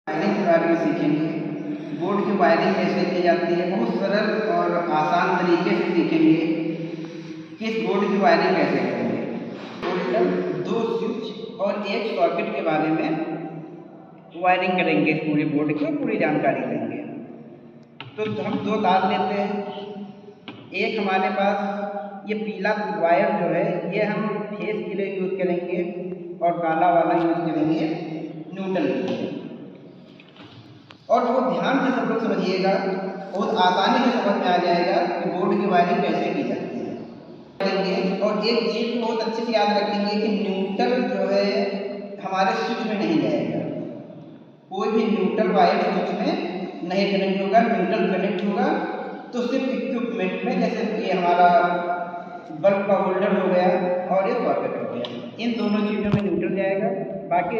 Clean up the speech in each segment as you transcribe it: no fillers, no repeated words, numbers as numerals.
Wiring के बारे में सीखेंगे। बोर्ड की वायरिंग कैसे की जाती है, बहुत सरल और आसान तरीके से सीखेंगे कि इस बोर्ड की वायरिंग कैसे करेंगे। टोटल 2 स्विच और 1 सॉकेट के बारे में वायरिंग करेंगे। इस पूरे बोर्ड की पूरी जानकारी लेंगे। तो हम 2 तार लेते हैं। एक हमारे पास ये पीला वायर जो है ये हम फेस के लिए यूज़ करेंगे और काला वाला यूज़ करेंगे न्यूट्रल के लिए। और वो ध्यान से सब लोग समझिएगा, बहुत आसानी से समझ में आ जाएगा कि बोर्ड की वायरिंग कैसे की जाती है। और एक चीज़ बहुत अच्छे से याद रखेंगे कि न्यूट्रल जो है हमारे स्विच में नहीं जाएगा। कोई भी न्यूट्रल वायर स्विच में नहीं कनेक्ट होगा। न्यूट्रल कनेक्ट होगा तो सिर्फ इक्विपमेंट में, जैसे ये हमारा बल्ब का होल्डर हो गया और ये सॉकेट हो गया, इन दोनों चीज़ों में न्यूट्रल जाएगा। बाकी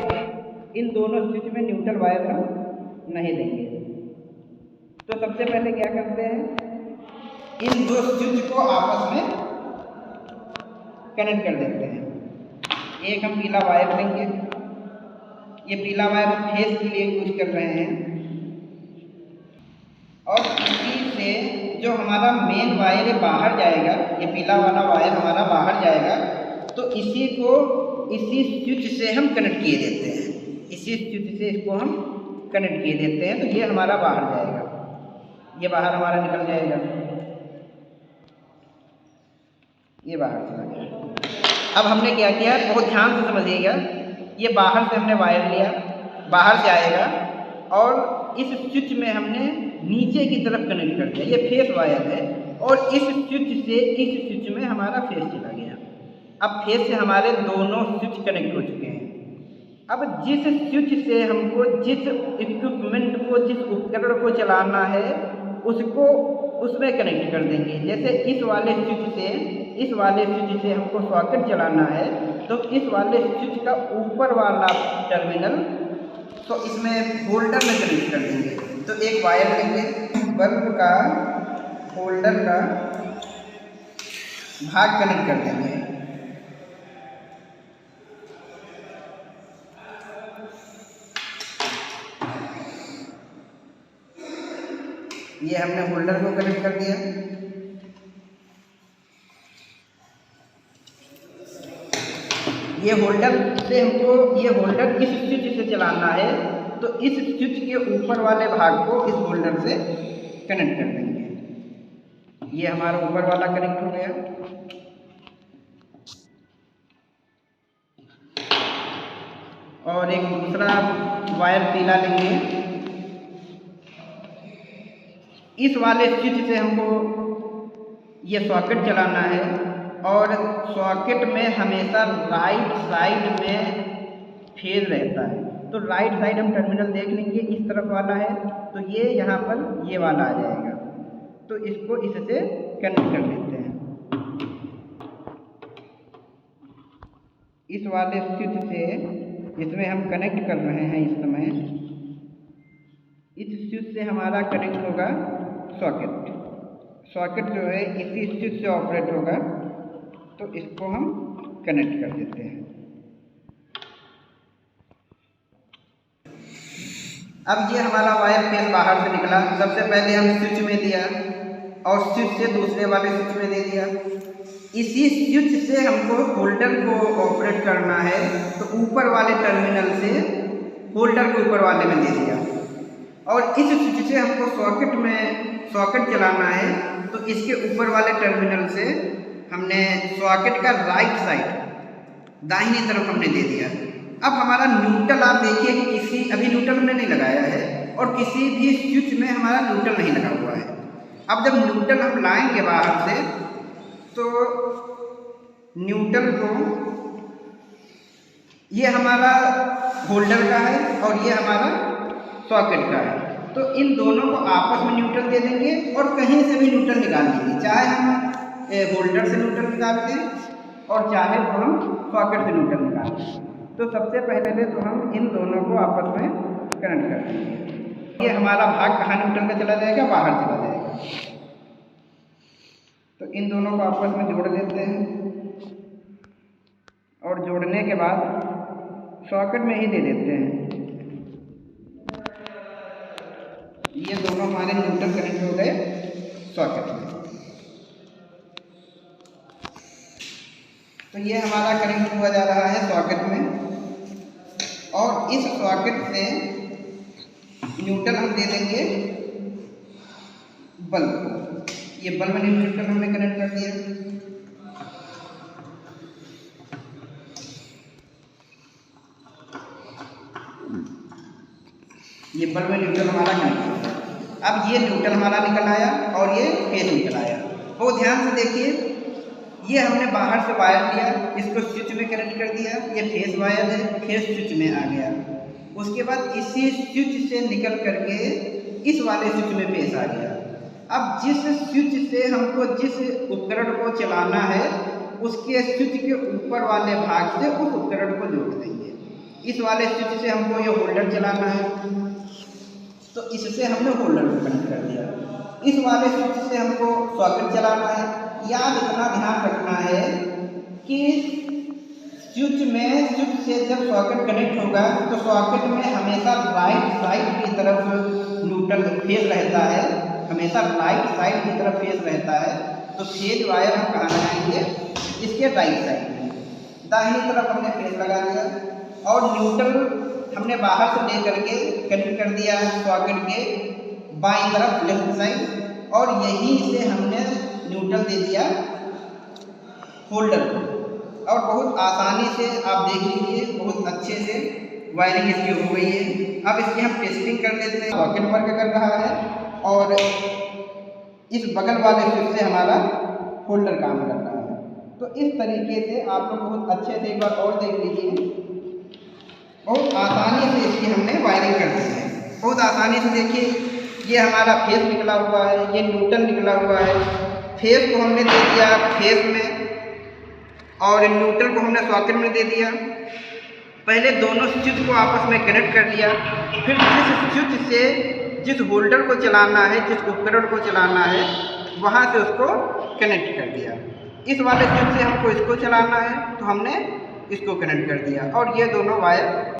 इन दोनों स्विच में न्यूट्रल वायर हम नहीं देंगे। तो सबसे पहले क्या करते हैं, इन 2 स्विच को आपस में कनेक्ट कर देते हैं। एक हम पीला वायर लेंगे, ये पीला वायर फेस के लिए यूज कर रहे हैं। और इसी से जो हमारा मेन वायर है बाहर जाएगा, ये पीला वाला वायर हमारा बाहर जाएगा, तो इसी को इसी स्विच से हम कनेक्ट किए देते हैं। इसी स्विच से इसको हम कनेक्ट किए देते हैं, तो ये हमारा बाहर जाएगा, ये बाहर हमारा निकल जाएगा, ये बाहर चला गया। अब हमने क्या किया, बहुत ध्यान से समझिएगा। ये बाहर से हमने वायर लिया, बाहर से आएगा और इस स्विच में हमने नीचे की तरफ कनेक्ट कर दिया। ये फेस वायर है और इस स्विच से इस स्विच में हमारा फेस चला गया। अब फेस से हमारे दोनों स्विच कनेक्ट हो चुके हैं। अब जिस स्विच से हमको जिस इक्विपमेंट को, जिस उपकरण को चलाना है उसको उसमें कनेक्ट कर देंगे। जैसे इस वाले स्विच से हमको सॉकेट चलाना है, तो इस वाले स्विच का ऊपर वाला टर्मिनल तो इसमें होल्डर में कनेक्ट कर देंगे। तो एक वायर लेंगे, बल्ब का होल्डर का भाग कनेक्ट कर देंगे। ये हमने होल्डर को कनेक्ट कर दिया। ये होल्डर से हमको, ये होल्डर इस स्विच से चलाना है, तो इस स्विच के ऊपर वाले भाग को इस होल्डर से कनेक्ट कर देंगे। ये हमारा ऊपर वाला कनेक्ट हो गया। और एक दूसरा वायर पीला लेंगे। इस वाले स्विच से हमको ये सॉकेट चलाना है और सॉकेट में हमेशा राइट साइड में फेज रहता है। तो राइट साइड हम टर्मिनल देख लेंगे, इस तरफ वाला है, तो ये यहाँ पर ये वाला आ जाएगा। तो इसको इससे कनेक्ट कर लेते हैं। इस वाले स्विच से इसमें हम कनेक्ट कर रहे हैं इस समय। इस स्विच से हमारा कनेक्ट होगा सॉकेट। सॉकेट जो है इसी स्विच से ऑपरेट होगा, तो इसको हम कनेक्ट कर देते हैं। अब ये हमारा वायर फेस बाहर से निकला। सबसे पहले हम स्विच में दिया और स्विच से दूसरे वाले स्विच में दे दिया। इसी स्विच से हमको होल्डर को ऑपरेट करना है, तो ऊपर वाले टर्मिनल से होल्डर को ऊपर वाले में दे दिया। और इस स्विच से हमको सॉकेट चलाना है, तो इसके ऊपर वाले टर्मिनल से हमने सॉकेट का राइट साइड दाहिनी तरफ हमने दे दिया। अब हमारा न्यूट्रल आप देखिए कि अभी न्यूट्रल हमने नहीं लगाया है और किसी भी स्विच में हमारा न्यूट्रल नहीं लगा हुआ है। अब जब न्यूट्रल हम लाएंगे बाहर से, तो न्यूट्रल को, ये हमारा होल्डर का है और ये हमारा सॉकेट का है, तो इन दोनों को आपस में न्यूट्रल दे देंगे और कहीं से भी न्यूट्रल निकाल लेंगे। चाहे हम होल्डर से न्यूट्रल निकाल दें और चाहे तो हम सॉकेट से न्यूट्रल निकाल दें। तो सबसे पहले तो हम इन दोनों को आपस में कनेक्ट कर देंगे। ये हमारा भाग कहाँ न्यूट्रल का चला जाएगा, बाहर चला जाएगा। तो इन दोनों को आपस में जोड़ देते हैं और जोड़ने के बाद सॉकेट में ही दे देते हैं। ये दोनों हमारे न्यूट्रल कनेक्ट हो गए सॉकेट में। तो ये हमारा कनेक्ट हुआ जा रहा है सॉकेट में, और इस सॉकेट से न्यूट्रल हम दे देंगे बल्ब को। ये बल्ब ने न्यूट्रल हमने कनेक्ट कर दिया। ये बल्ब में न्यूट्रल हमारा कनेक्ट हो गया। अब ये न्यूट्रल हमारा निकल आया और ये फेस निकल आया। तो ध्यान से देखिए, ये हमने बाहर से वायर लिया, इसको स्विच में कनेक्ट कर दिया। ये फेस वायर है, फेस स्विच में आ गया। उसके बाद इसी स्विच से निकल करके इस वाले स्विच में फेस आ गया। अब जिस स्विच से हमको जिस उपकरण को चलाना है, उसके स्विच के ऊपर वाले भाग से उस उपकरण को जोड़ देंगे। इस वाले स्विच से हमको ये होल्डर चलाना है, तो इससे हमने होल्डर को कनेक्ट कर दिया। इस वाले स्विच से हमको सॉकेट चलाना है। याद इतना ध्यान रखना है कि स्विच से जब सॉकेट कनेक्ट होगा तो सॉकेट में हमेशा राइट साइड की तरफ न्यूट्रल फेस रहता है, हमेशा राइट साइड की तरफ फेस रहता है। तो फेज वायर हम कहाँ लगाएंगे? इसके राइट साइड में। दाहिनी तरफ हमने फेस लगा दिया और न्यूट्रल हमने बाहर से ले करके कनेक्ट कर दिया सॉकेट के बाईं तरफ लेफ्ट साइड, और यहीं से हमने न्यूट्रल दे दिया होल्डर को। और बहुत आसानी से आप देख लीजिए, बहुत अच्छे से वायरिंग इसकी हो गई है। अब इसकी हम टेस्टिंग कर लेते हैं। सॉकेट वर्क कर रहा है और इस बगल वाले स्विच से हमारा होल्डर काम कर रहा है। तो इस तरीके से आप लोग बहुत अच्छे से एक बार और देख लीजिए। बहुत आसानी से इसकी हमने वायरिंग कर दी है। बहुत आसानी से देखिए, ये हमारा फेस निकला हुआ है, ये न्यूट्रल निकला हुआ है। फेस को हमने दे दिया फेस में और न्यूट्रल को हमने सॉकेट में दे दिया। पहले दोनों स्विच को आपस में कनेक्ट कर लिया, फिर जिस स्विच से जिस होल्डर को चलाना है, जिस उपकरण को चलाना है, वहाँ से उसको कनेक्ट कर दिया। इस वाले स्विच से हमको इसको चलाना है तो हमने इसको कनेक्ट कर दिया, और ये दोनों वायर